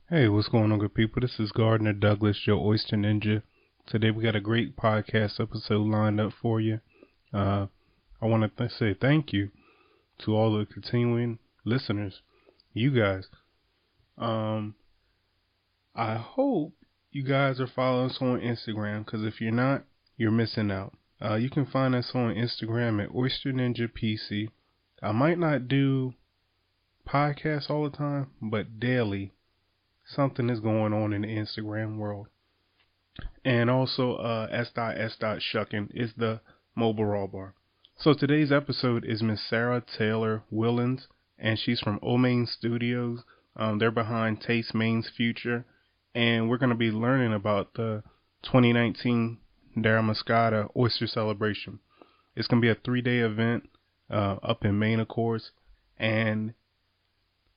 Hey, what's going on, good people? This is Gardner Douglas, your Oyster Ninja. Today we got a great podcast episode lined up for you. Uh, I want to say thank you to all the continuing listeners, you guys. Um, I hope you guys are following us on Instagram, because if you're not, you're missing out. You can find us on Instagram at Oyster Ninja PC. I might not do podcasts all the time, but daily something is going on in the Instagram world. And also S.S. is the mobile raw bar. So today's episode is Miss Sarah Taylor Wieluns, and she's from Maine Studios. They're behind Taste Maine's Future, and we're going to be learning about the 2019 Damariscotta Oyster Celebration. It's going to be a 3-day event up in Maine, of course, and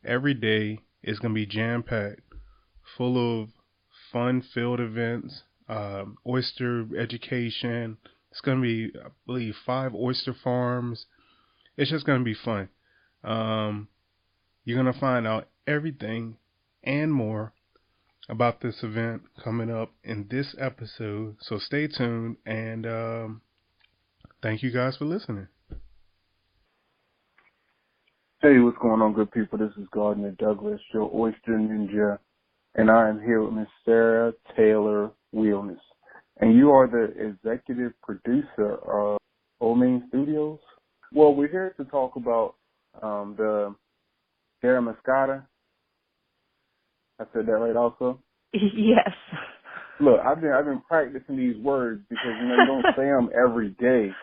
every day is going to be jam-packed, full of fun-filled events, oyster education. It's going to be, I believe, 5 oyster farms. It's just going to be fun. You're going to find out everything and more about this event coming up in this episode. So stay tuned, and thank you guys for listening. Hey, what's going on, good people? This is Gardner Douglas, your Oyster Ninja, and I am here with Miss Sarah Taylor Wieluns. And you are the executive producer of Maine Studios. Well, we're here to talk about the Damariscotta. I said that right also? Yes. Look, I've been practicing these words because, you don't say them every day.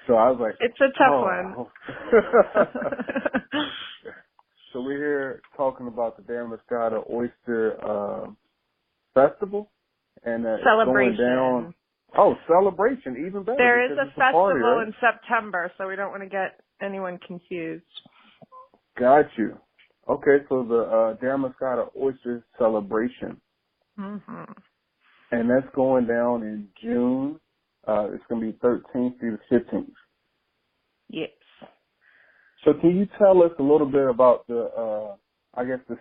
So I was like, it's a tough one. So we're here talking about the Damariscotta Oyster Festival and celebration. Going down. Oh, celebration, even better. There is a festival party, right? in September, so we don't want to get anyone confused. Got you. Okay, so the Damariscotta Oyster Celebration. Mm-hmm. And that's going down in June. It's going to be 13th through the 15th. Yes. So can you tell us a little bit about the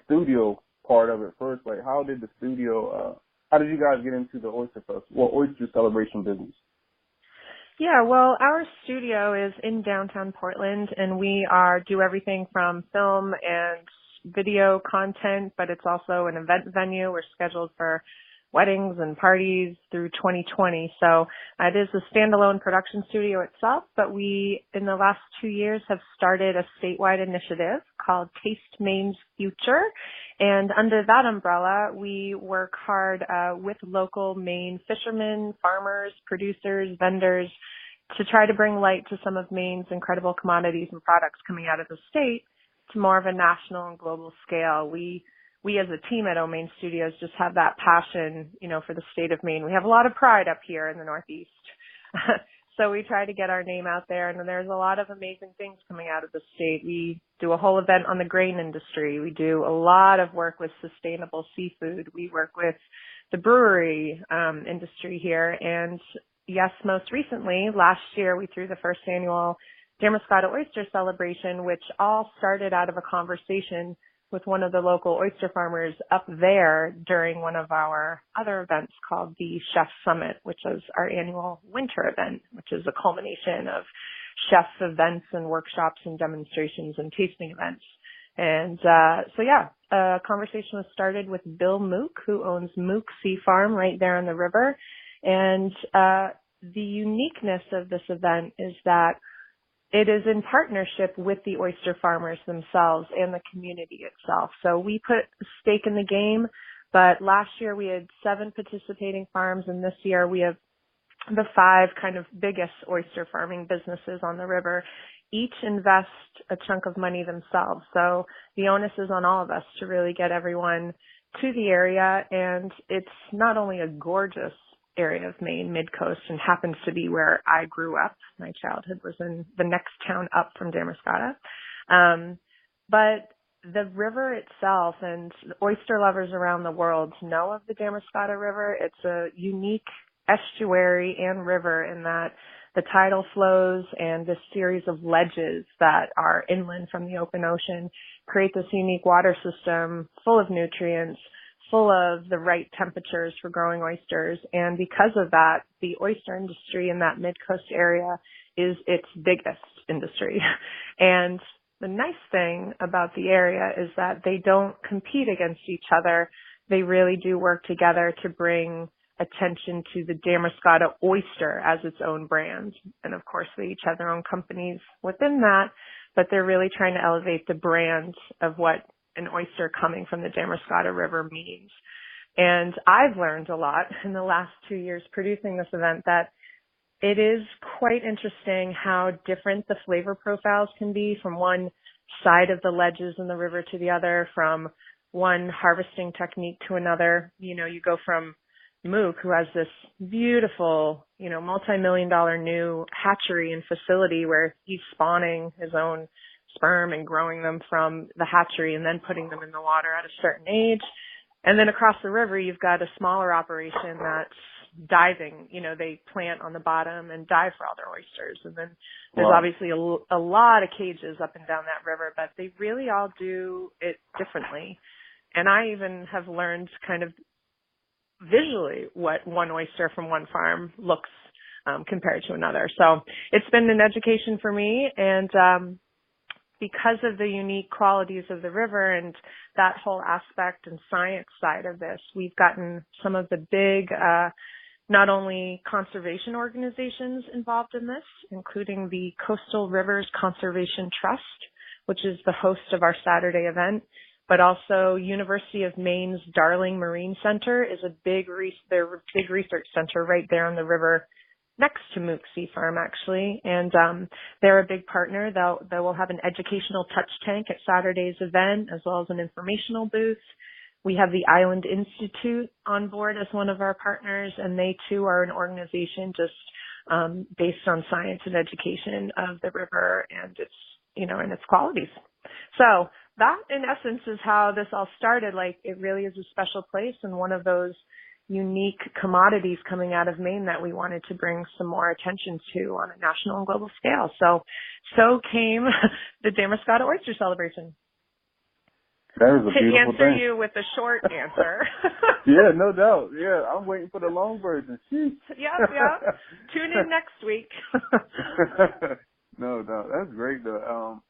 studio part of it first? Like, how did you guys get into the Oyster Festival, Oyster Celebration business? Yeah, well, our studio is in downtown Portland, and we do everything from film and video content, but it's also an event venue. We're scheduled for weddings and parties through 2020. So it is a standalone production studio itself, but we, in the last 2 years, have started a statewide initiative called Taste Maine's Future. And under that umbrella, we work hard with local Maine fishermen, farmers, producers, vendors to try to bring light to some of Maine's incredible commodities and products coming out of the state to more of a national and global scale. We as a team at Maine Studios just have that passion, for the state of Maine. We have a lot of pride up here in the Northeast. So we try to get our name out there, and there's a lot of amazing things coming out of the state. We do a whole event on the grain industry. We do a lot of work with sustainable seafood. We work with the brewery industry here. And yes, most recently, last year, we threw the first annual Damariscotta Oyster Celebration, which all started out of a conversation with one of the local oyster farmers up there during one of our other events called the Chef Summit, which is our annual winter event, which is a culmination of chef events and workshops and demonstrations and tasting events. And a conversation was started with Bill Mook, who owns Mook Sea Farm right there on the river. And the uniqueness of this event is that it is in partnership with the oyster farmers themselves and the community itself. So we put a stake in the game, but last year we had 7 participating farms, and this year we have the 5 kind of biggest oyster farming businesses on the river. Each invest a chunk of money themselves. So the onus is on all of us to really get everyone to the area, and it's not only a gorgeous area of Maine, mid-coast, and happens to be where I grew up. My childhood was in the next town up from Damariscotta. But the river itself, and oyster lovers around the world know of the Damariscotta River. It's a unique estuary and river in that the tidal flows and this series of ledges that are inland from the open ocean create this unique water system full of nutrients, full of the right temperatures for growing oysters. And because of that, the oyster industry in that mid-coast area is its biggest industry. And the nice thing about the area is that they don't compete against each other. They really do work together to bring attention to the Damariscotta oyster as its own brand. And of course, they each have their own companies within that, but they're really trying to elevate the brand of what an oyster coming from the Damariscotta River means. And I've learned a lot in the last 2 years producing this event that it is quite interesting how different the flavor profiles can be from one side of the ledges in the river to the other, from one harvesting technique to another. You know, you go from Mook, who has this beautiful, multi-million-dollar new hatchery and facility where he's spawning his own sperm and growing them from the hatchery and then putting them in the water at a certain age. And then across the river, you've got a smaller operation that's diving. They plant on the bottom and dive for all their oysters. And then there's obviously a lot of cages up and down that river, but they really all do it differently. And I even have learned kind of visually what one oyster from one farm looks compared to another. So it's been an education for me. And because of the unique qualities of the river and that whole aspect and science side of this, we've gotten some of the big, not only conservation organizations involved in this, including the Coastal Rivers Conservation Trust, which is the host of our Saturday event, but also University of Maine's Darling Marine Center is a big research center right there on the river next to Mook Sea Farm, actually. And they're a big partner. They will have an educational touch tank at Saturday's event, as well as an informational booth. We have the Island Institute on board as one of our partners, and they too are an organization just based on science and education of the river and its, and its qualities. So that, in essence, is how this all started. Like, it really is a special place and one of those unique commodities coming out of Maine that we wanted to bring some more attention to on a national and global scale. So came the Damariscotta Oyster Celebration. That is a beautiful thing. To answer you with a short answer. Yeah, no doubt. Yeah, I'm waiting for the long version. Sheesh. Yeah. Tune in next week. No doubt. That's great, though.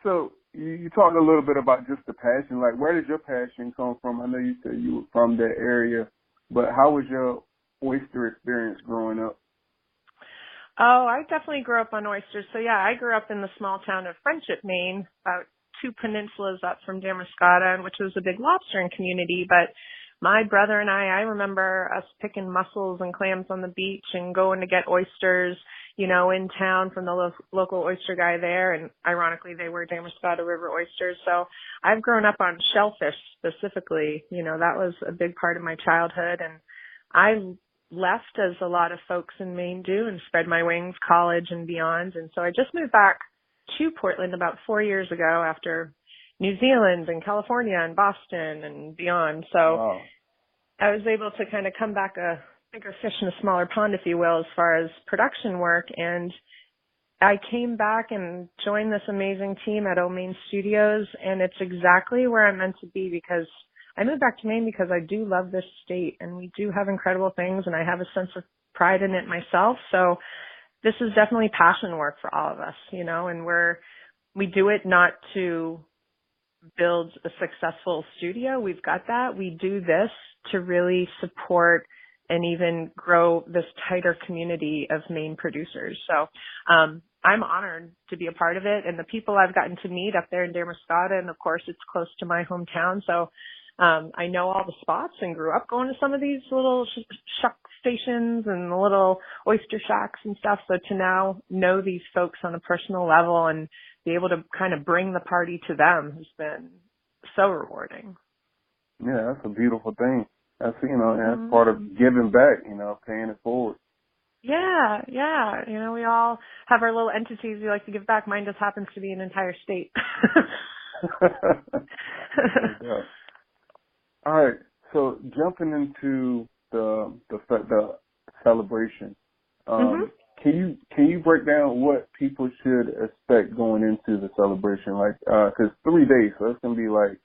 So you talked a little bit about just the passion. Like, where did your passion come from? I know you said you were from that area, but how was your oyster experience growing up? Oh, I definitely grew up on oysters. So, yeah, I grew up in the small town of Friendship, Maine, about 2 peninsulas up from Damariscotta, which was a big lobstering community. But my brother and I remember us picking mussels and clams on the beach and going to get oysters, in town from the local oyster guy there. And ironically, they were Damariscotta River oysters. So I've grown up on shellfish specifically. That was a big part of my childhood. And I left, as a lot of folks in Maine do, and spread my wings, college and beyond. And so I just moved back to Portland about 4 years ago after New Zealand and California and Boston and beyond. So wow. I was able to kind of come back a bigger fish in a smaller pond, if you will, as far as production work. And I came back and joined this amazing team at Maine Studios, and it's exactly where I'm meant to be, because I moved back to Maine because I do love this state and we do have incredible things, and I have a sense of pride in it myself. So this is definitely passion work for all of us, and we do it not to build a successful studio. We've got that. We do this to really support and even grow this tighter community of Maine producers. So I'm honored to be a part of it, and the people I've gotten to meet up there in Damariscotta, and of course it's close to my hometown. So I know all the spots and grew up going to some of these little shuck stations and the little oyster shacks and stuff. So to now know these folks on a personal level and be able to kind of bring the party to them has been so rewarding. Yeah, that's a beautiful thing. That's, that's part of giving back, paying it forward. Yeah. We all have our little entities we like to give back. Mine just happens to be an entire state. Yeah. All right. So jumping into the celebration, can you break down what people should expect going into the celebration? Like, because 3 days, so it's gonna be like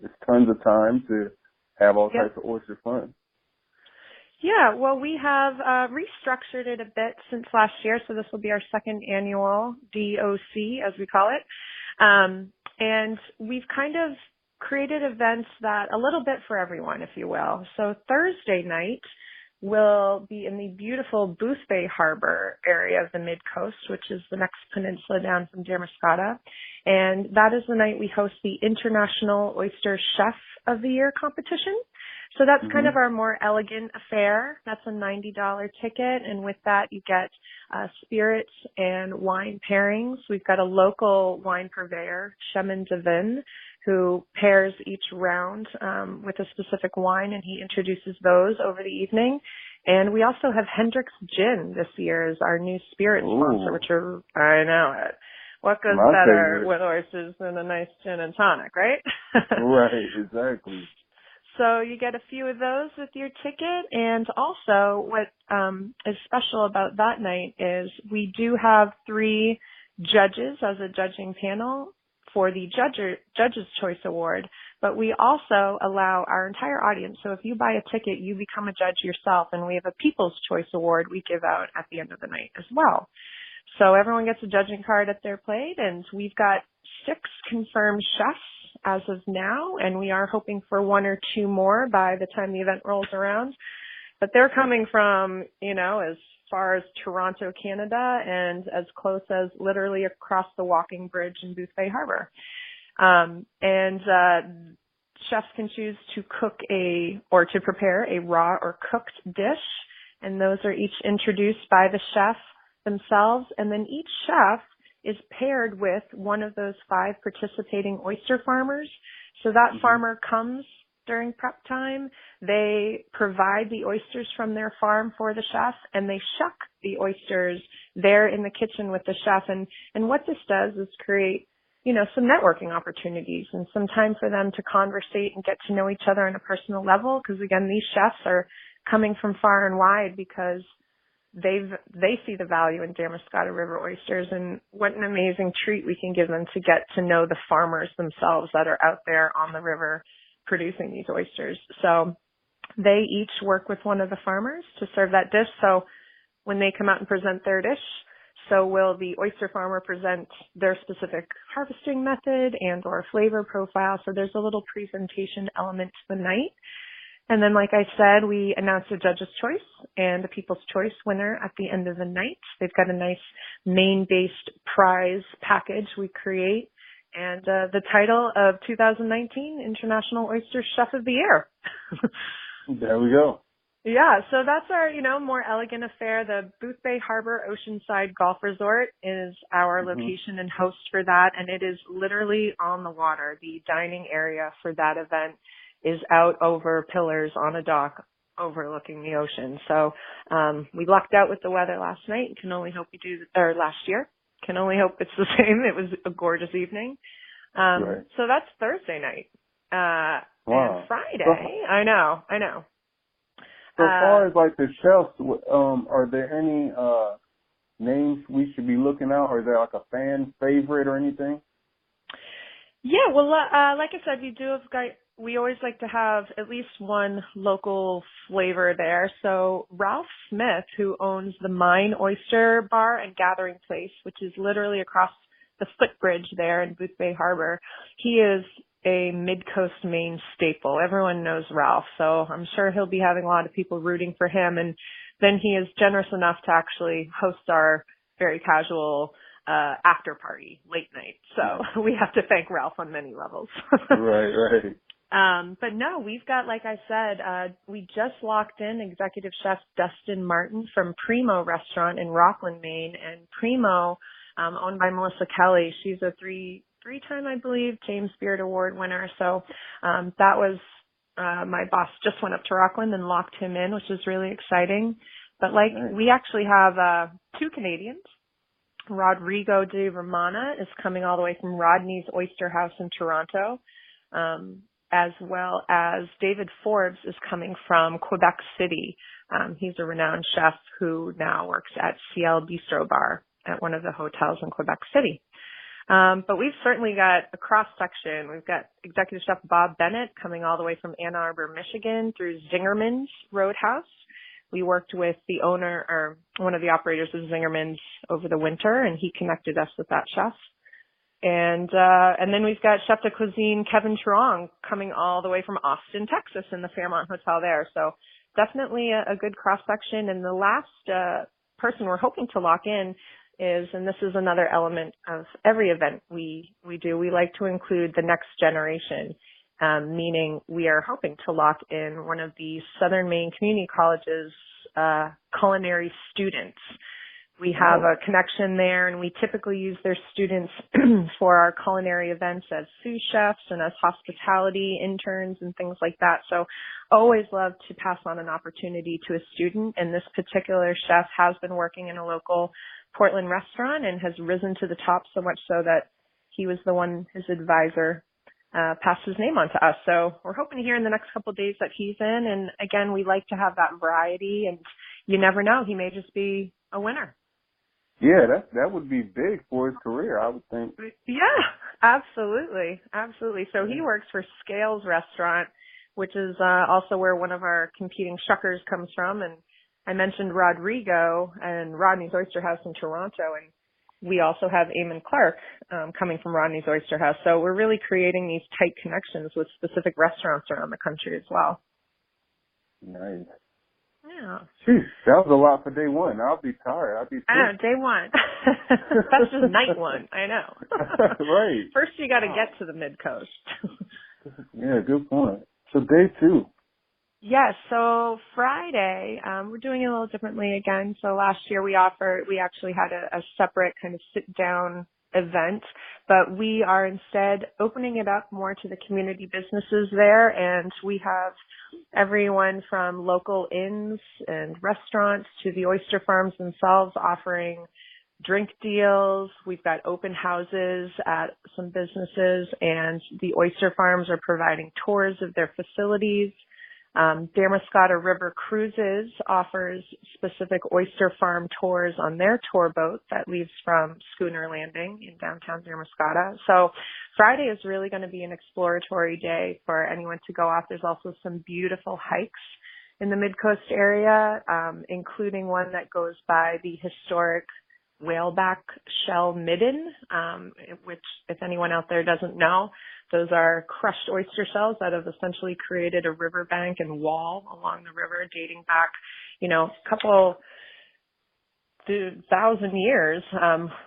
it's tons of time to have all Yep. types of oyster fun. Yeah, well, we have restructured it a bit since last year, so this will be our second annual DOC, as we call it. And we've kind of created events that a little bit for everyone, if you will. So Thursday night will be in the beautiful Boothbay Harbor area of the Mid-Coast, which is the next peninsula down from Damariscotta. And that is the night we host the International Oyster Chef of the Year competition. So that's kind of our more elegant affair. That's a $90 ticket, and with that you get spirits and wine pairings. We've got a local wine purveyor, Chemin Devin, who pairs each round with a specific wine, and he introduces those over the evening. And we also have Hendrick's Gin this year as our new spirit sponsor, which are, I know it. What goes better with oysters than a nice gin and tonic, right? Right, exactly. So you get a few of those with your ticket. And also what is special about that night is we do have 3 judges as a judging panel for the Judge's Choice Award, but we also allow our entire audience. So if you buy a ticket, you become a judge yourself, and we have a People's Choice Award we give out at the end of the night as well. So everyone gets a judging card at their plate, and we've got 6 confirmed chefs as of now, and we are hoping for 1 or 2 more by the time the event rolls around. But they're coming from, as far as Toronto, Canada, and as close as literally across the walking bridge in Boothbay Harbor. Chefs can choose to to prepare a raw or cooked dish, and those are each introduced by the chef themselves, and then each chef is paired with one of those 5 participating oyster farmers. So that farmer comes during prep time. They provide the oysters from their farm for the chef, and they shuck the oysters there in the kitchen with the chef. And what this does is create, some networking opportunities and some time for them to conversate and get to know each other on a personal level. Because again, these chefs are coming from far and wide because they see the value in Damariscotta River oysters, and what an amazing treat we can give them to get to know the farmers themselves that are out there on the river producing these oysters. So they each work with one of the farmers to serve that dish. So when they come out and present their dish, so will the oyster farmer present their specific harvesting method and or flavor profile. So there's a little presentation element to the night. And then, like I said, we announced a Judge's Choice and a People's Choice winner at the end of the night. They've got a nice Maine-based prize package we create, and the title of 2019 International Oyster Chef of the Year. There we go. Yeah, so that's our, more elegant affair. The Boothbay Harbor Oceanside Golf Resort is our location and host for that, and it is literally on the water. The dining area for that event is out over pillars on a dock overlooking the ocean. So we lucked out with the weather last night. Can only hope last year. Can only hope it's the same. It was a gorgeous evening. Right. So that's Thursday night. Wow. And Friday, I know. So far as like the chefs, are there any names we should be looking out? Or is there like a fan favorite or anything? Yeah, well, like I said, we always like to have at least one local flavor there. So Ralph Smith, who owns the Maine Oyster Bar and Gathering Place, which is literally across the footbridge there in Boothbay Harbor, he is a mid-coast Maine staple. Everyone knows Ralph, so I'm sure he'll be having a lot of people rooting for him. And then he is generous enough to actually host our very casual after party late night. So we have to thank Ralph on many levels. Right. But no, we've got, like I said, we just locked in Executive Chef Dustin Martin from Primo Restaurant in Rockland, Maine. And Primo, owned by Melissa Kelly, she's a three-time, I believe, James Beard Award winner. So that was my boss just went up to Rockland and locked him in, which is really exciting. But we actually have 2 Canadians. Rodrigo de Romana is coming all the way from Rodney's Oyster House in Toronto, as well as David Forbes is coming from Quebec City. He's a renowned chef who now works at Ciel Bistro Bar at one of the hotels in Quebec City. But we've certainly got a cross section. We've got Executive Chef Bob Bennett coming all the way from Ann Arbor, Michigan through Zingerman's Roadhouse. We worked with the owner or one of the operators of Zingerman's over the winter, and he connected us with that chef. And then we've got Chef de Cuisine Kevin Truong coming all the way from Austin, Texas in the Fairmont Hotel there. So definitely a good cross section. And the last person we're hoping to lock in is, and this is another element of every event we do, we like to include the next generation, meaning we are hoping to lock in one of the Southern Maine Community College's culinary students. We have a connection there, and we typically use their students for our culinary events as sous chefs and as hospitality interns and things like that. So always love to pass on an opportunity to a student, and this particular chef has been working in a local Portland restaurant and has risen to the top so much so that he was the one, his advisor, passed his name on to us. So we're hoping to hear in the next couple of days that he's in. And again, we like to have that variety, and you never know, he may just be a winner. Yeah, that would be big for his career, I would think. Yeah, absolutely. Absolutely. So he works for Scales Restaurant, which is also where one of our competing shuckers comes from. And I mentioned Rodrigo and Rodney's Oyster House in Toronto, and we also have Eamon Clark coming from Rodney's Oyster House. So we're really creating these tight connections with specific restaurants around the country as well. Nice. Yeah. Jeez, that was a lot for day one. I'll be tired. I'll be sick. I know, day one. That's just night one. I know. Right. First you got to get to the mid-coast. Yeah, good point. So day two. Yes, so Friday, we're doing it a little differently again. So last year we actually had a separate kind of sit-down event, but we are instead opening it up more to the community businesses there, and we have everyone from local inns and restaurants to the oyster farms themselves offering drink deals. We've got open houses at some businesses, and the oyster farms are providing tours of their facilities. Damariscotta River Cruises offers specific oyster farm tours on their tour boat that leaves from Schooner Landing in downtown Damariscotta. So Friday is really going to be an exploratory day for anyone to go off. There's also some beautiful hikes in the Mid-Coast area, including one that goes by the historic whaleback shell midden, which if anyone out there doesn't know, those are crushed oyster shells that have essentially created a riverbank and wall along the river dating back, a couple 1,000 years,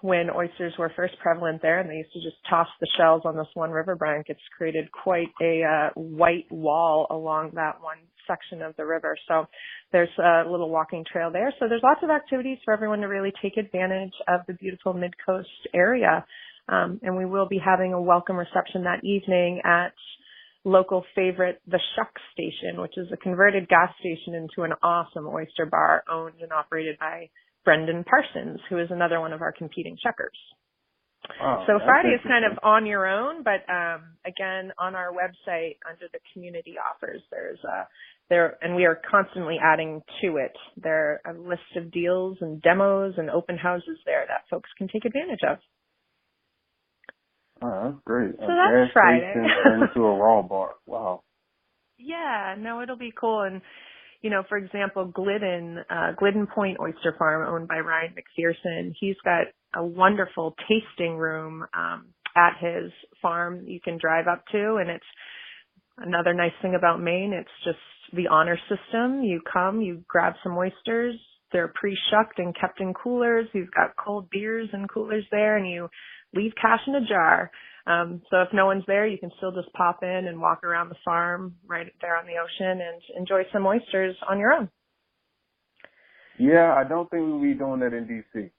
when oysters were first prevalent there, and they used to just toss the shells on this one riverbank. It's created quite a white wall along that one section of the river. So there's a little walking trail there. So there's lots of activities for everyone to really take advantage of the beautiful Mid-Coast area. And we will be having a welcome reception that evening at local favorite, the Shuck Station, which is a converted gas station into an awesome oyster bar owned and operated by Brendan Parsons, who is another one of our competing shuckers. Oh, so Friday is kind of on your own, but again, on our website under the community offers, and we are constantly adding to it. There are a list of deals and demos and open houses there that folks can take advantage of. Oh, that's great. So that's Friday. Turned into a raw bar. Wow. Yeah, no, it'll be cool. And, for example, Glidden Point Oyster Farm, owned by Ryan McPherson, he's got a wonderful tasting room at his farm you can drive up to. And it's another nice thing about Maine. It's just the honor system. You come, you grab some oysters. They're pre-shucked and kept in coolers. You've got cold beers and coolers there, and you leave cash in a jar. So if no one's there, you can still just pop in and walk around the farm right there on the ocean and enjoy some oysters on your own. Yeah, I don't think we'll be doing that in D.C.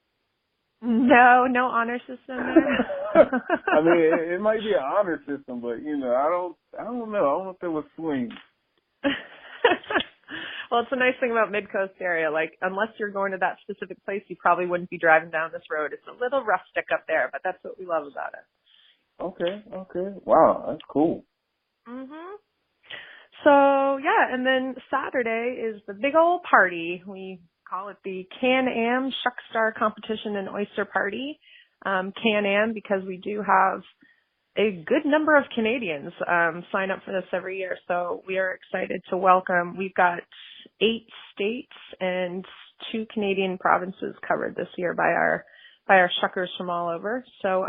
No honor system there. I mean, it might be an honor system, but I don't know. I don't know if it would swing. Well, it's a nice thing about Mid-Coast area. Like, unless you're going to that specific place, you probably wouldn't be driving down this road. It's a little rustic up there, but that's what we love about it. Okay. Wow, that's cool. Mhm. So, yeah, and then Saturday is the big old party. We call it the Can-Am Shuck Star Competition and Oyster Party. Can-Am, because we do have a good number of Canadians sign up for this every year. So we are excited to welcome. We've got 8 states and 2 Canadian provinces covered this year by our shuckers from all over. So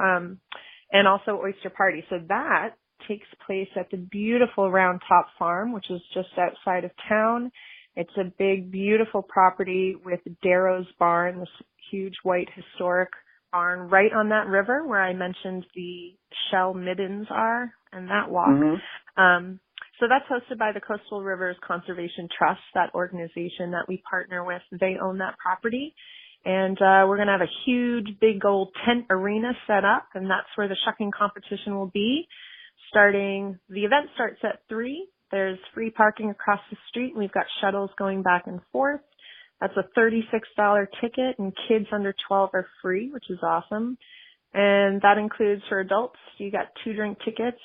and also Oyster Party. So that takes place at the beautiful Round Top Farm, which is just outside of town. It's a big, beautiful property with Darrow's Barn, this huge white historic barn right on that river where I mentioned the shell middens are and that walk. Mm-hmm. So that's hosted by the Coastal Rivers Conservation Trust, that organization that we partner with. They own that property. And we're going to have a huge, big old tent arena set up, and that's where the shucking competition will be. The event starts at 3. There's free parking across the street. We've got shuttles going back and forth. That's a $36 ticket, and kids under 12 are free, which is awesome. And that includes for adults, you got 2 drink tickets.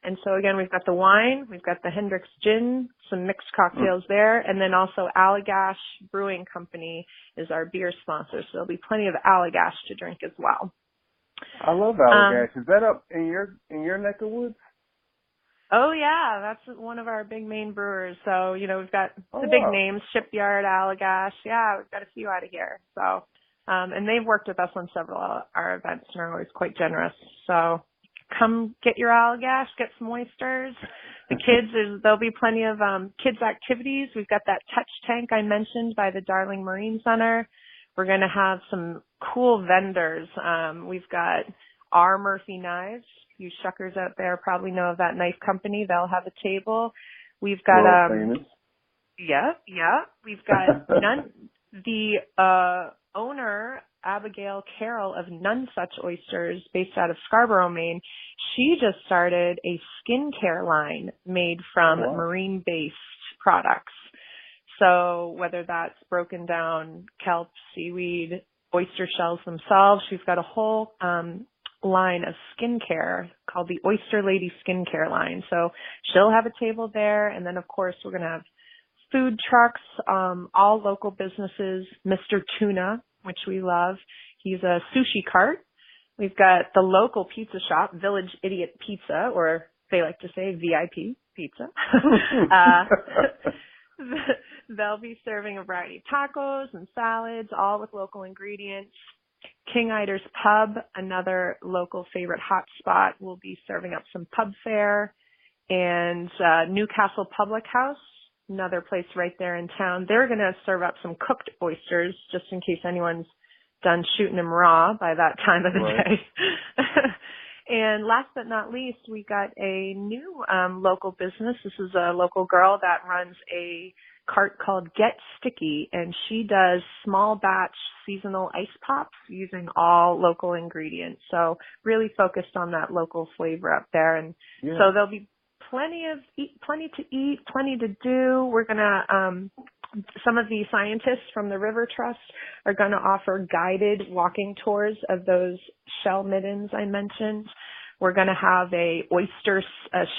And so again, we've got the wine, we've got the Hendrick's gin, some mixed cocktails there, and then also Allagash Brewing Company is our beer sponsor. So there'll be plenty of Allagash to drink as well. I love Allagash. Is that up in your neck of woods? Oh yeah, that's one of our big Maine brewers. So, we've got the big names, Shipyard, Allagash. Yeah, we've got a few out of here. So, and they've worked with us on several of our events and are always quite generous. So come get your Allagash, get some oysters. The kids, there'll be plenty of kids activities. We've got that touch tank I mentioned by the Darling Marine Center. We're going to have some cool vendors. We've got R. Murphy Knives. You shuckers out there probably know of that knife company. They'll have a table. We've got famous. Yeah. We've got the owner, Abigail Carroll of None Such Oysters, based out of Scarborough, Maine. She just started a skincare line made from marine-based products. So whether that's broken down kelp, seaweed, oyster shells themselves, she's got a whole line of skincare called the Oyster Lady Skincare line. So she'll have a table there, and then of course we're going to have food trucks, all local businesses. Mr. Tuna, which we love, he's a sushi cart. We've got the local pizza shop, Village Idiot Pizza, or they like to say VIP Pizza. They'll be serving a variety of tacos and salads, all with local ingredients. King Ider's Pub, another local favorite hot spot, will be serving up some pub fare. And Newcastle Public House, another place right there in town. They're going to serve up some cooked oysters, just in case anyone's done shooting them raw by that time of the day. And last but not least, we got a new local business. This is a local girl that runs a cart called Get Sticky, and she does small batch seasonal ice pops using all local ingredients. So really focused on that local flavor up there. And so there'll be plenty to eat, plenty to do. We're going to, some of the scientists from the River Trust are going to offer guided walking tours of those shell middens I mentioned. We're going to have a oyster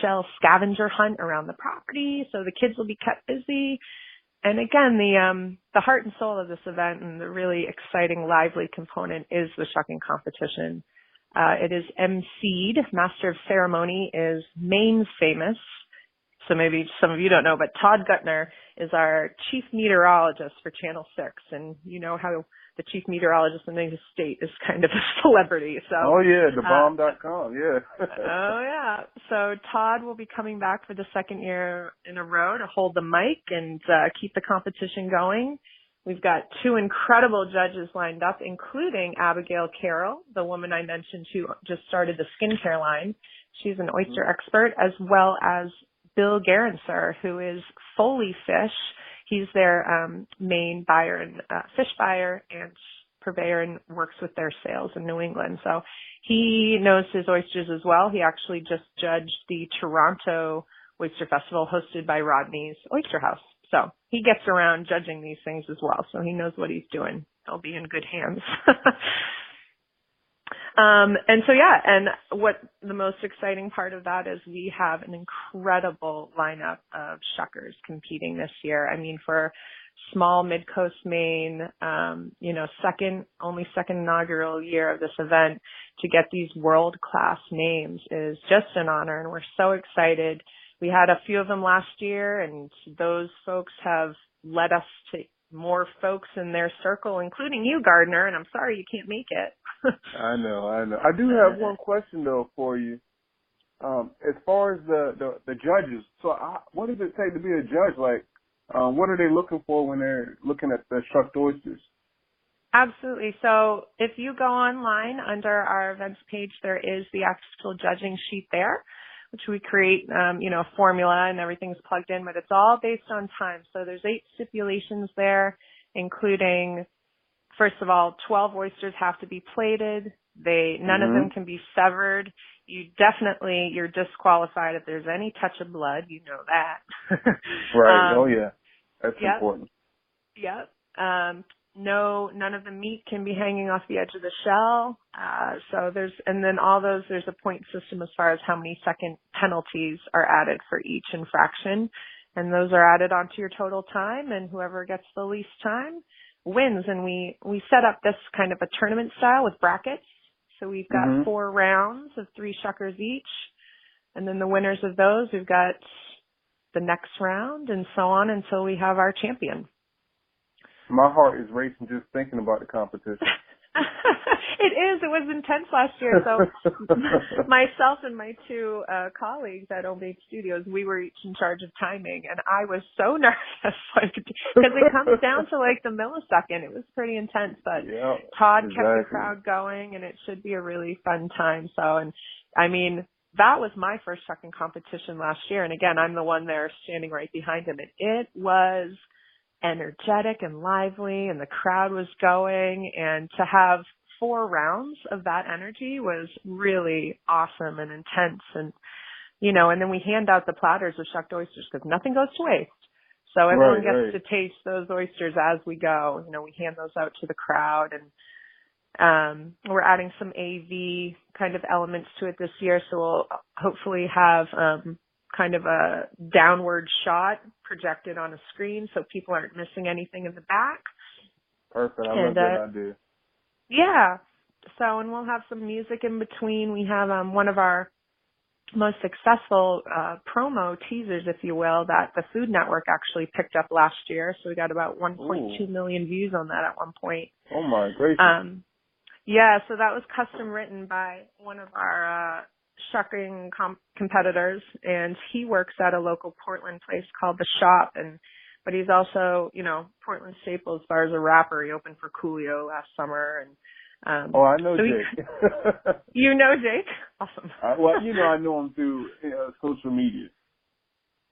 shell scavenger hunt around the property, so the kids will be kept busy. And again, the heart and soul of this event and the really exciting, lively component is the shucking competition. It is emceed. Master of Ceremony is Maine's famous. So maybe some of you don't know, but Todd Gutner is our chief meteorologist for Channel 6. And you know how the chief meteorologist in the state is kind of a celebrity. So, thebomb.com, oh, yeah. So Todd will be coming back for the second year in a row to hold the mic and keep the competition going. We've got 2 incredible judges lined up, including Abigail Carroll, the woman I mentioned who just started the skincare line. She's an oyster expert, as well as Bill Garanser, who is Foley Fish. He's their main buyer and fish buyer and purveyor and works with their sales in New England. So he knows his oysters as well. He actually just judged the Toronto Oyster Festival hosted by Rodney's Oyster House. So he gets around judging these things as well. So he knows what he's doing. He'll be in good hands. And so, and what the most exciting part of that is we have an incredible lineup of shuckers competing this year. I mean, for small mid-coast Maine, only second inaugural year of this event, to get these world-class names is just an honor, and we're so excited. We had a few of them last year, and those folks have led us to more folks in their circle, including you, Gardner, and I'm sorry you can't make it. I know. I do have one question, though, for you. As far as the judges, so what does it take to be a judge? Like, what are they looking for when they're looking at the shucked oysters? Absolutely. So if you go online under our events page, there is the actual judging sheet there, which we create, a formula and everything's plugged in, but it's all based on time. So there's 8 stipulations there, including, first of all, 12 oysters have to be plated. None of them can be severed. You're disqualified if there's any touch of blood. You know that. Right. Oh yeah. That's important. Yep. None of the meat can be hanging off the edge of the shell. There's a point system as far as how many second penalties are added for each infraction. And those are added onto your total time, and whoever gets the least time wins. And we set up this kind of a tournament style with brackets. So we've got 4 rounds of 3 shuckers each. And then the winners of those, we've got the next round and so on until we have our champion. My heart is racing just thinking about the competition. It is. It was intense last year. So myself and my 2 colleagues at Old Studios, we were each in charge of timing, and I was so nervous, because it comes down to like the millisecond. It was pretty intense, but Todd kept the crowd going, and it should be a really fun time. So, and I mean, that was my first shucking competition last year, and again, I'm the one there standing right behind him, and it was energetic and lively, and the crowd was going, and to have 4 rounds of that energy was really awesome and intense. And and then we hand out the platters of shucked oysters because nothing goes to waste, so everyone gets to taste those oysters as we go. We hand those out to the crowd, and we're adding some AV kind of elements to it this year, so we'll hopefully have kind of a downward shot projected on a screen so people aren't missing anything in the back. Perfect. I love that idea. Yeah. So, and we'll have some music in between. We have one of our most successful promo teasers, if you will, that the Food Network actually picked up last year. So we got about 1.2 million views on that at one point. Oh my gracious. Yeah, so that was custom written by one of our shucking competitors, and he works at a local Portland place called The Shop, but he's also, Portland staple as far as a rapper. He opened for Coolio last summer, and I know Jake. You know Jake? Awesome. I know him through social media.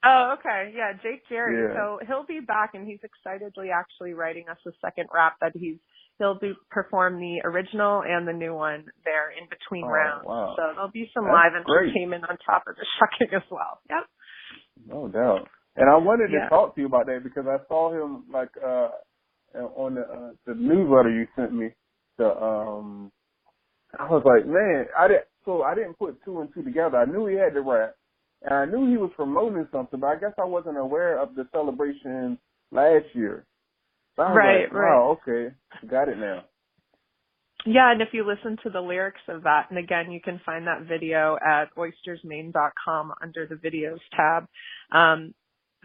Oh, okay. Yeah, Jake Jerry. Yeah. So he'll be back, and he's excitedly actually writing us a second rap that he'll perform the original and the new one there in between rounds. Wow. So there'll be some live entertainment on top of the shucking as well. Yep. No doubt. And I wanted to talk to you about that because I saw him on the newsletter you sent me. I was like, man, I didn't put 2 and 2 together. I knew he had the rap, and I knew he was promoting something, but I guess I wasn't aware of the celebration last year. So I was like, wow, okay, got it now. Yeah, and if you listen to the lyrics of that, and again, you can find that video at oystersmaine.com under the videos tab.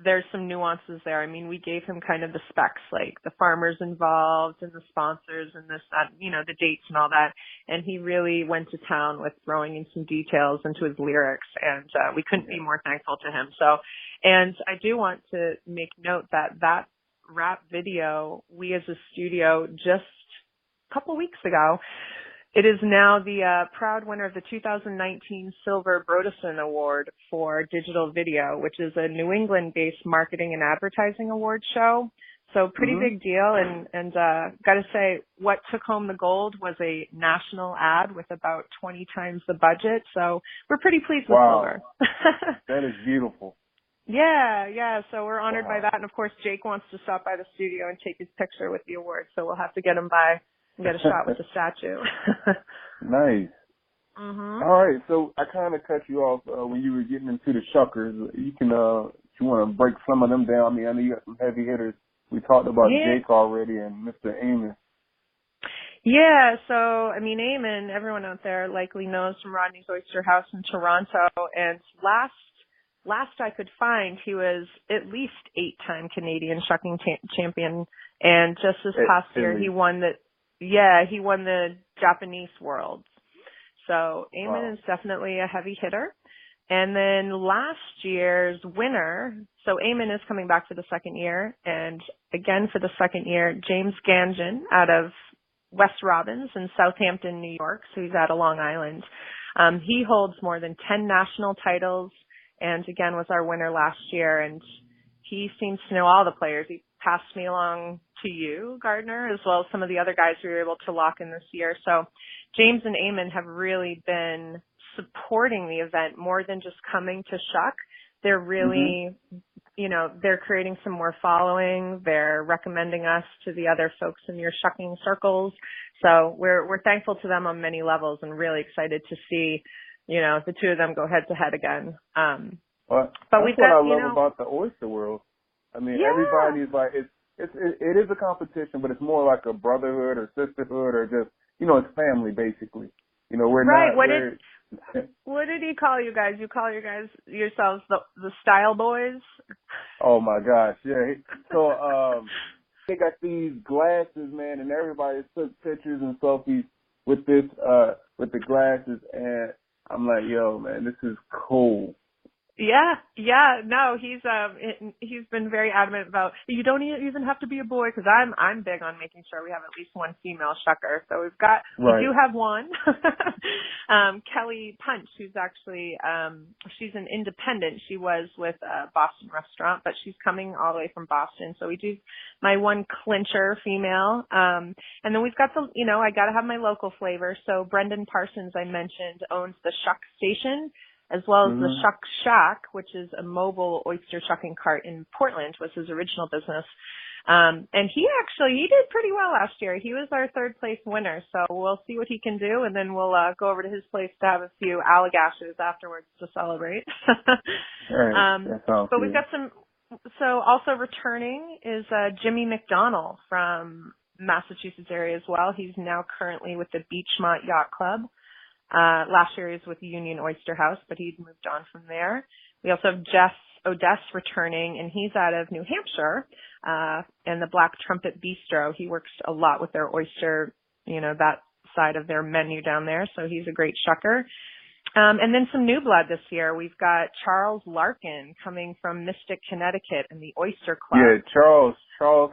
There's some nuances there. I mean, we gave him kind of the specs, like the farmers involved and the sponsors and this, that, the dates and all that. And he really went to town with throwing in some details into his lyrics, and we couldn't be more thankful to him. So, and I do want to make note that rap video, we as a studio just a couple weeks ago, it is now the proud winner of the 2019 Silver Brodesson Award for Digital Video, which is a New England-based marketing and advertising award show. So pretty big deal. And got to say, what took home the gold was a national ad with about 20 times the budget. So we're pretty pleased with Silver. That is beautiful. Yeah. So we're honored by that. And of course, Jake wants to stop by the studio and take his picture with the award. So we'll have to get him by and get a shot with the statue. Nice. All right. So I kind of cut you off when you were getting into the shuckers. You can, if you want to break some of them down. I mean, I know you got some heavy hitters We talked about Yeah. Jake already and Mr. Amos. Yeah, so, I mean, Eamon, everyone out there likely knows from Rodney's Oyster House in Toronto, and last I could find, he was at least 8-time Canadian shucking champion, and just this past year, he won the Japanese Worlds. So, Eamon is definitely a heavy hitter. And then last year's winner, so Eamon is coming back for the second year, and again for the second year, James Ganjan out of West Robbins in Southampton, New York, so he's out of Long Island. He holds more than 10 national titles, and again was our winner last year, and he seems to know all the players. He passed me along to you, Gardner, as well as some of the other guys we were able to lock in this year. So James and Eamon have really been supporting the event more than just coming to shuck. They're really, they're creating some more following. They're recommending us to the other folks in your shucking circles. So we're thankful to them on many levels and really excited to see, the two of them go head to head again. But we've what got, I love about the oyster world. I mean, everybody's like, it is a competition, but it's more like a brotherhood or sisterhood or just, it's family basically. We're right. not. What did he call you guys? You call yourselves the Style Boys? Oh my gosh, yeah. So they got these glasses, man, and everybody took pictures and selfies with with the glasses, and I'm like, yo, man, this is cool. Yeah. No, he's been very adamant about you don't even have to be a boy because I'm big on making sure we have at least one female shucker. So we do have one, Kelly Punch, who's actually she's an independent. She was with a Boston restaurant, but she's coming all the way from Boston. So we do my one clincher female, and then we've got I got to have my local flavor. So Brendan Parsons, I mentioned, owns the Shuck Station, as well as the Shuck Shack, which is a mobile oyster shucking cart in Portland, was his original business. And he did pretty well last year. He was our third place winner, so we'll see what he can do, and then we'll go over to his place to have a few alligashers afterwards to celebrate. But we've got so also returning is Jimmy McDonnell from Massachusetts area as well. He's now currently with the Beachmont Yacht Club. Last year he was with Union Oyster House, but he'd moved on from there. We also have Jeff Odess returning, and he's out of New Hampshire, and the Black Trumpet Bistro. He works a lot with their oyster, that side of their menu down there, so he's a great shucker. And then some new blood this year. We've got Charles Larkin coming from Mystic, Connecticut, and the Oyster Club. Yeah, Charles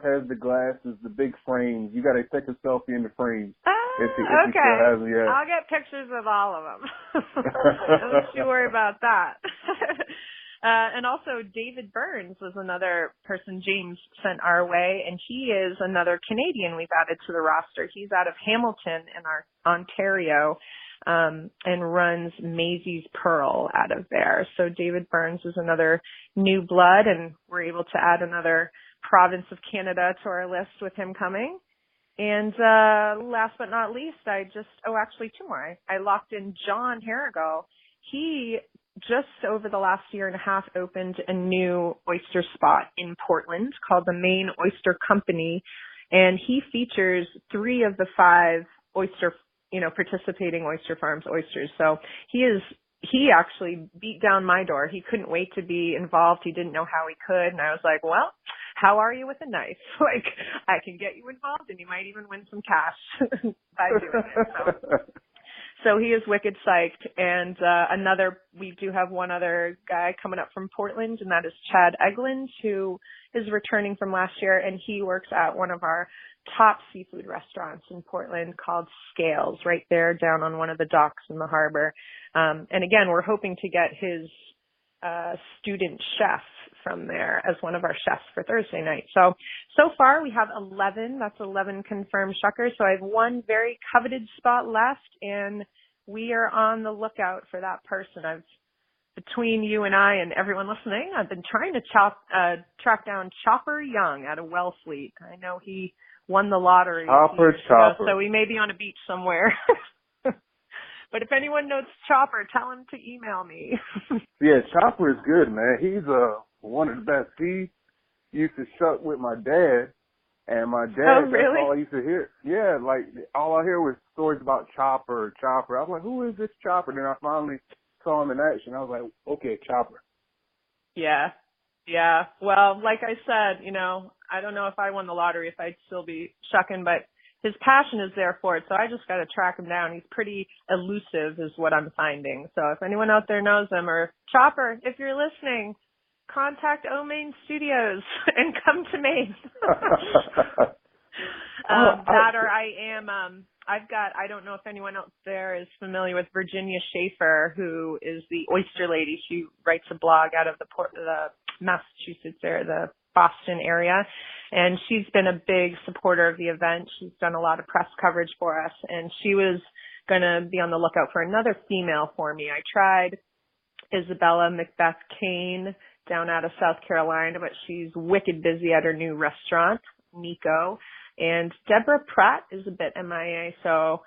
has the glasses, the big frames. You got to take a selfie in the frames. If he still has them, yeah. I'll get pictures of all of them. Don't you worry about that. And also David Burns was another person James sent our way, and he is another Canadian we've added to the roster. He's out of Hamilton in Ontario, and runs Maisie's Pearl out of there. So David Burns is another new blood, and we're able to add another province of Canada to our list with him coming. And last but not least, two more. I locked in John Herigo. He just over the last year and a half opened a new oyster spot in Portland called the Maine Oyster Company, and he features 3 of the 5 participating oyster farms oysters. So he actually beat down my door. He couldn't wait to be involved. He didn't know how he could, and I was like, well, how are you with a knife? I can get you involved, and you might even win some cash by doing it. So he is wicked psyched. And we do have one other guy coming up from Portland, and that is Chad Eglund, who is returning from last year, and he works at one of our top seafood restaurants in Portland called Scales, right there down on one of the docks in the harbor. And again, we're hoping to get his student chef from there as one of our chefs for Thursday night. So far we have 11. That's 11 confirmed shuckers. So I have one very coveted spot left, and we are on the lookout for that person. Between you and I and everyone listening, I've been trying to track down Chopper Young out of Wellfleet. I know he won the lottery. Chopper. So we may be on a beach somewhere. But if anyone knows Chopper, tell him to email me. Yeah, Chopper is good, man. He's one of the best. used to shuck with my dad, and my dad, Oh, that's really? all I used to hear. Yeah, like, all I hear was stories about Chopper. I was like, who is this Chopper? Then I finally saw him in action. I was like, okay, Chopper. Yeah. Yeah. Well, like I said, I don't know if I won the lottery if I'd still be shucking, but his passion is there for it, so I just got to track him down. He's pretty elusive is what I'm finding. So if anyone out there knows him, or Chopper, if you're listening, contact Maine Studios and come to Maine. I don't know if anyone else there is familiar with Virginia Schaefer, who is the oyster lady. She writes a blog out of the Massachusetts area, the Boston area, and she's been a big supporter of the event. She's done a lot of press coverage for us, and she was going to be on the lookout for another female for me. I tried Isabella Macbeth Kane down out of South Carolina, but she's wicked busy at her new restaurant, Nico. And Deborah Pratt is a bit MIA. So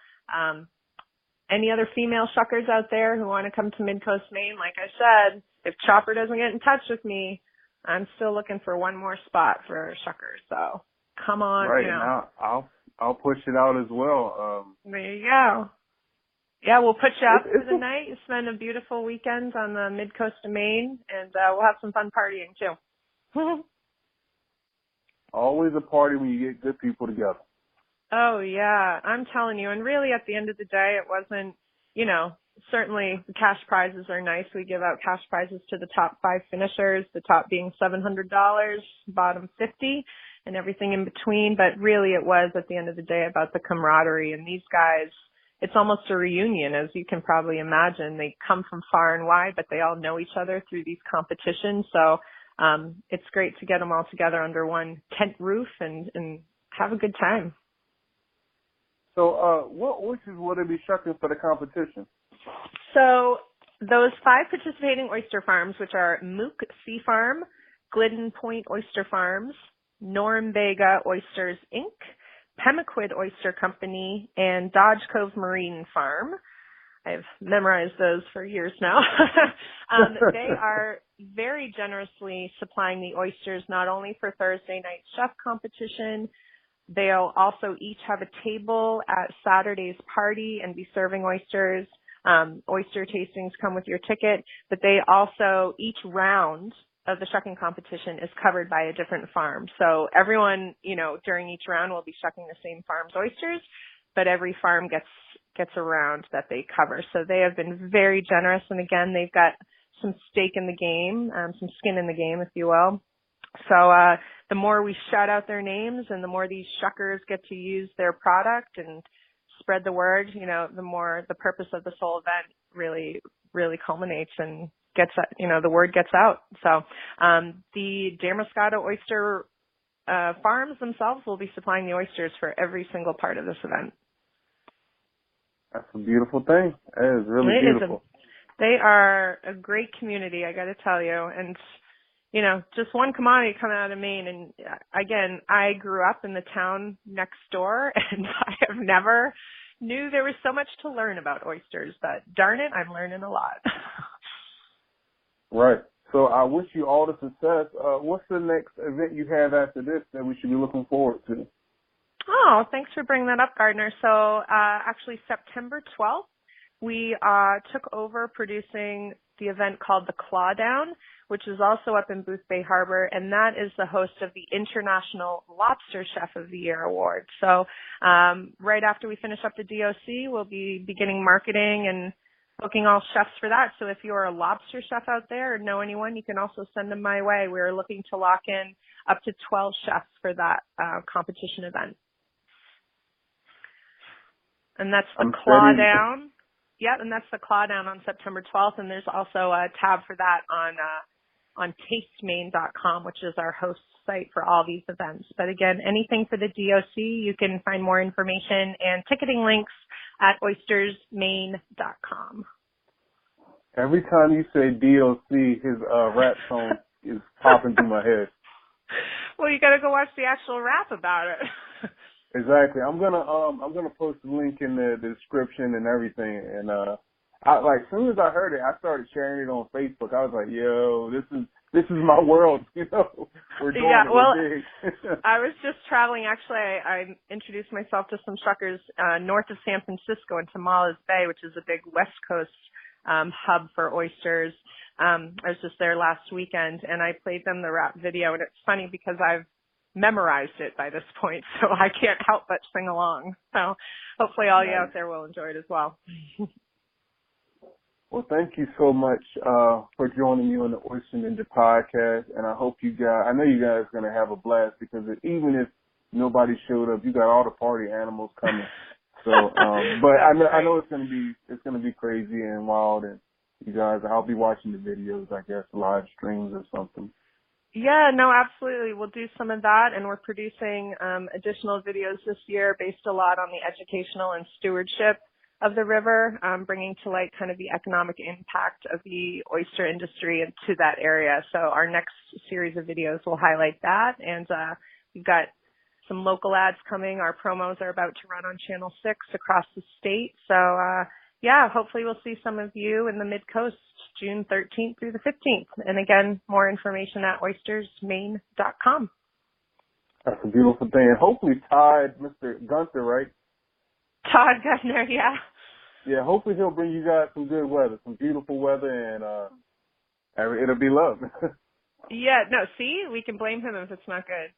any other female shuckers out there who want to come to Mid-Coast Maine, like I said, if Chopper doesn't get in touch with me, I'm still looking for one more spot for shuckers. So come on. Right, now I'll push it out as well. There you go. Yeah, we'll put you up for the night. You spend a beautiful weekend on the mid-coast of Maine, and we'll have some fun partying, too. Always a party when you get good people together. Oh, yeah. I'm telling you. And really, at the end of the day, it wasn't, certainly the cash prizes are nice. We give out cash prizes to the top 5 finishers, the top being $700, bottom $50, and everything in between. But really, it was, at the end of the day, about the camaraderie. And these guys, it's almost a reunion, as you can probably imagine. They come from far and wide, but they all know each other through these competitions. So it's great to get them all together under one tent roof and have a good time. So what oysters will they be shucking for the competition? So those 5 participating oyster farms, which are Mook Sea Farm, Glidden Point Oyster Farms, Norumbega Oysters, Inc., Pemaquid Oyster Company, and Dodge Cove Marine Farm. I've memorized those for years now. They are very generously supplying the oysters not only for Thursday night chef competition. They'll also each have a table at Saturday's party and be serving oysters. Oyster tastings come with your ticket, but they also, each round of the shucking competition is covered by a different farm. So everyone, during each round will be shucking the same farm's oysters, but every farm gets a round that they cover. So they have been very generous, and again, they've got some stake in the game, some skin in the game, if you will. So the more we shout out their names and the more these shuckers get to use their product and spread the word, the more the purpose of this whole event really, really culminates and gets, the word gets out. So the Damariscotta Oyster farms themselves will be supplying the oysters for every single part of this event. That's a beautiful thing. That is really beautiful. They are a great community, I got to tell you. And, just one commodity coming out of Maine. And again, I grew up in the town next door, and I have never knew there was so much to learn about oysters. But darn it, I'm learning a lot. Right. So I wish you all the success. What's the next event you have after this that we should be looking forward to? Oh, thanks for bringing that up, Gardner. So actually September 12th, we took over producing the event called the Clawdown, which is also up in Booth Bay Harbor, and that is the host of the International Lobster Chef of the Year Award. So right after we finish up the DOC, we'll be beginning marketing and booking all chefs for that. So if you're a lobster chef out there or know anyone, you can also send them my way. We're looking to lock in up to 12 chefs for that competition event. And that's the Clawdown. Yep, and that's the Clawdown on September 12th. And there's also a tab for that on tastemaine.com, which is our host site for all these events. But again, anything for the DOC, you can find more information and ticketing links at oystersmaine.com. Every time you say DOC, his rap song is popping through my head. Well, you got to go watch the actual rap about it. Exactly. I'm gonna post the link in the description and everything. And as soon as I heard it, I started sharing it on Facebook. I was like, yo, this is my world, We're doing Yeah, it. well, We're big. I was just traveling. Actually, I introduced myself to some truckers north of San Francisco in Tamales Bay, which is a big West Coast hub for oysters. I was just there last weekend, and I played them the rap video, and it's funny because I've memorized it by this point, so I can't help but sing along. So hopefully all you out there will enjoy it as well. Well, thank you so much for joining me on the Oyster Ninja podcast, and I hope you guys, I know you guys are going to have a blast because even if nobody showed up, you got all the party animals coming. So, but I know it's going to be crazy and wild, and you guys, I'll be watching the videos, I guess, live streams or something. Yeah, no, absolutely. We'll do some of that, and we're producing additional videos this year based a lot on the educational and stewardship of the river, bringing to light kind of the economic impact of the oyster industry into that area. So our next series of videos will highlight that, and we've got some local ads coming. Our promos are about to run on Channel 6 across the state. So, yeah, hopefully we'll see some of you in the Mid-Coast June 13th through the 15th. And again, more information at oystersmaine.com. That's a beautiful thing. And hopefully Todd, Mr. Gunther, right? Todd Gardner, yeah. Yeah, hopefully he'll bring you guys some good weather, some beautiful weather, and it'll be love. Yeah, no, see, we can blame him if it's not good.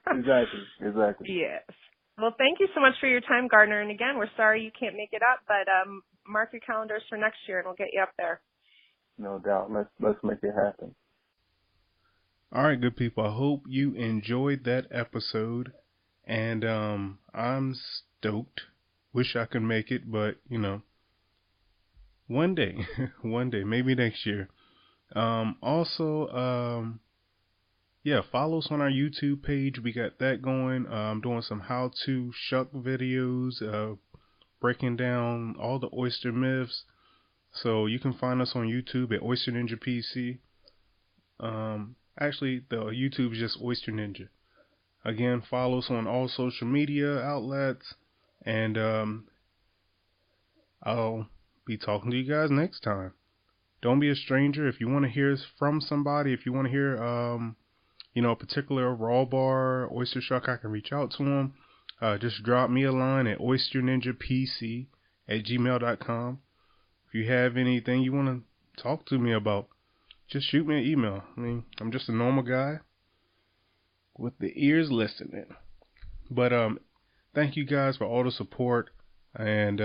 Exactly. Yes. Well, thank you so much for your time, Gardner. And again, we're sorry you can't make it up, but mark your calendars for next year, and we'll get you up there. No doubt. Let's make it happen. All right, good people. I hope you enjoyed that episode, and I'm stoked. Wish I could make it, but one day, maybe next year. Also, yeah, follow us on our YouTube page. We got that going. I'm doing some how-to shuck videos, breaking down all the oyster myths. So you can find us on YouTube at Oyster Ninja PC. Actually, the YouTube is just Oyster Ninja. Again, follow us on all social media outlets, and I'll be talking to you guys next time. Don't be a stranger. If you want to hear from somebody, if you want to hear a particular raw bar, oyster shuck, I can reach out to them. Just drop me a line at oysterninjapc@gmail.com. If you have anything you want to talk to me about, just shoot me an email. I mean, I'm just a normal guy with the ears listening. But thank you guys for all the support, and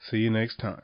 see you next time.